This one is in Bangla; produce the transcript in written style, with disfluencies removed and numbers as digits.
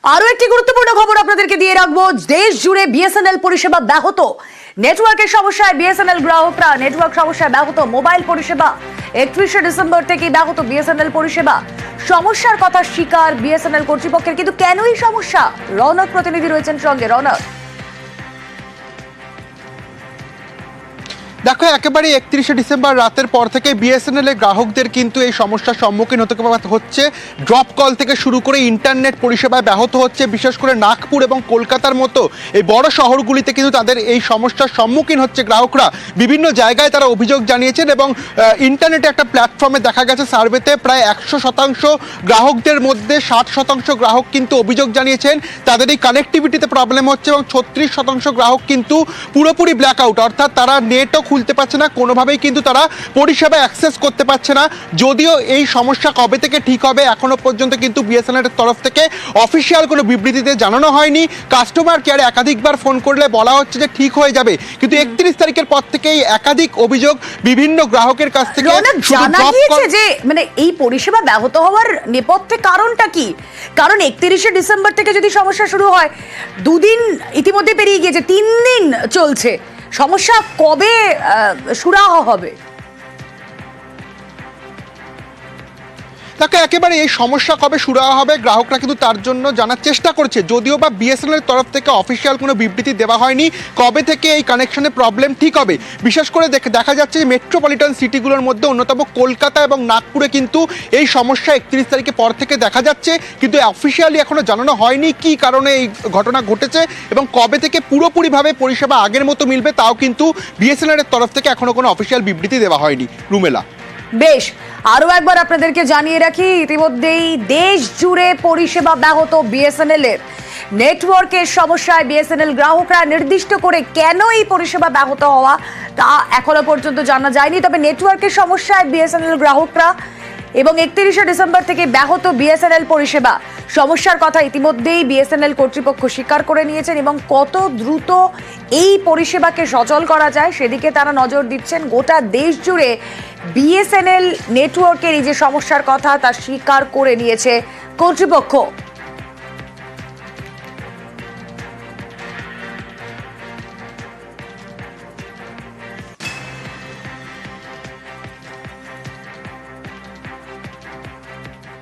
আরো একটি গুরুত্বপূর্ণ খবর আপনাদেরকে দিয়ে রাখবো। দেশ জুড়ে বিএসএনএল পরিষেবা ব্যাহত, নেটওয়ার্কের সমস্যায় বিএসএনএল গ্রাহকরা, নেটওয়ার্ক সমস্যায় ব্যাহত মোবাইল পরিষেবা। 31শে ডিসেম্বর থেকে ব্যাহত বিএসএনএল পরিষেবা। সমস্যার কথা স্বীকার বিএসএনএল কর্তৃপক্ষের, কিন্তু কেন এই সমস্যা? রৌনক প্রতিনিধি রয়েছেন সঙ্গে। রৌনক, দেখো, একেবারে 31শে ডিসেম্বর রাতের পর থেকে বিএসএনএল এর গ্রাহকদের কিন্তু এই সমস্যার সম্মুখীন হতে হচ্ছে। ড্রপ কল থেকে শুরু করে ইন্টারনেট পরিষেবায় ব্যাহত হচ্ছে। বিশেষ করে নাগপুর এবং কলকাতার মতো এই বড় শহরগুলিতে কিন্তু তাদের এই সমস্যার সম্মুখীন হচ্ছে গ্রাহকরা। বিভিন্ন জায়গায় তারা অভিযোগ জানিয়েছেন এবং ইন্টারনেটে একটা প্ল্যাটফর্মে দেখা গেছে সার্ভেতে প্রায় 100% গ্রাহকদের মধ্যে 60% গ্রাহক কিন্তু অভিযোগ জানিয়েছেন তাদের এই কানেক্টিভিটিতে প্রবলেম হচ্ছে এবং 36% গ্রাহক কিন্তু পুরোপুরি ব্ল্যাকআউট, অর্থাৎ তারা নেটও খুলতে পারছে না, কোনোভাবেই কিন্তু তারা পরিষেবা অ্যাক্সেস করতে পারছে না। যদিও এই সমস্যা কবে থেকে ঠিক হবে এখনো পর্যন্ত কিন্তু বিএসএনএল এর তরফ থেকে অফিসিয়াল কোনো বিবৃতিতে জানানো হয়নি। কাস্টমার কেয়ারে একাধিকবার ফোন করলে বলা হচ্ছে যে ঠিক হয়ে যাবে, কিন্তু 31 তারিখের পর থেকেই একাধিক অভিযোগ বিভিন্ন গ্রাহকের কাছ থেকে জানা গিয়েছে যে মানে এই পরিষেবা ব্যাহত হওয়ার নেপথ্যে কারণটা কি? কারণ 31শে ডিসেম্বর থেকে যদি সমস্যা শুরু হয়, দুদিন ইতিমধ্যে পেরিয়ে গিয়েছে, 3 দিন চলছে। সমস্যা কবে সুরাহা হবে? তাকে একেবারে এই সমস্যা কবে সুরাহা হবে গ্রাহকরা কিন্তু তার জন্য জানার চেষ্টা করছে, যদিও বা বিএসএনএল এর তরফ থেকে অফিসিয়াল কোনো বিবৃতি দেওয়া হয়নি কবে থেকে এই কানেকশনের প্রবলেম ঠিক হবে। বিশেষ করে দেখা যাচ্ছে যে মেট্রোপলিটন সিটিগুলোর মধ্যে অন্যতম কলকাতা এবং নাগপুরে কিন্তু এই সমস্যা 31 তারিখের পর থেকে দেখা যাচ্ছে, কিন্তু অফিসিয়ালি এখনো জানানো হয়নি কি কারণে এই ঘটনা ঘটেছে এবং কবে থেকে পুরোপুরিভাবে পরিষেবা আগের মতো মিলবে তাও কিন্তু বিএসএনএল এর তরফ থেকে এখনো কোনো অফিসিয়াল বিবৃতি দেওয়া হয়নি। রুমেলা, বেশ, আরো একবার আপনাদেরকে জানিয়ে রাখি, ইতিমধ্যেই দেশ জুড়ে পরিষেবা ব্যাহত বিএসএনএল এর। নেটওয়ার্কের সমস্যায় বিএসএনএল গ্রাহকরা, নির্দিষ্ট করে কেন এই পরিষেবা ব্যাহত হওয়া তা এখনো পর্যন্ত জানা যায়নি। তবে নেটওয়ার্কের সমস্যায় বিএসএনএল গ্রাহকরা এবং 31শে ডিসেম্বর থেকে ব্যাহত বিএসএনএল পরিষেবা। সমস্যার কথা ইতিমধ্যেই বিএসএনএল কর্তৃপক্ষ স্বীকার করে নিয়েছেন এবং কত দ্রুত এই পরিষেবাকে সচল করা যায় সেদিকে তারা নজর দিচ্ছেন। গোটা দেশ জুড়ে বিএসএনএল নেটওয়ার্কের এই যে সমস্যার কথা তা স্বীকার করে নিয়েছে কর্তৃপক্ষ।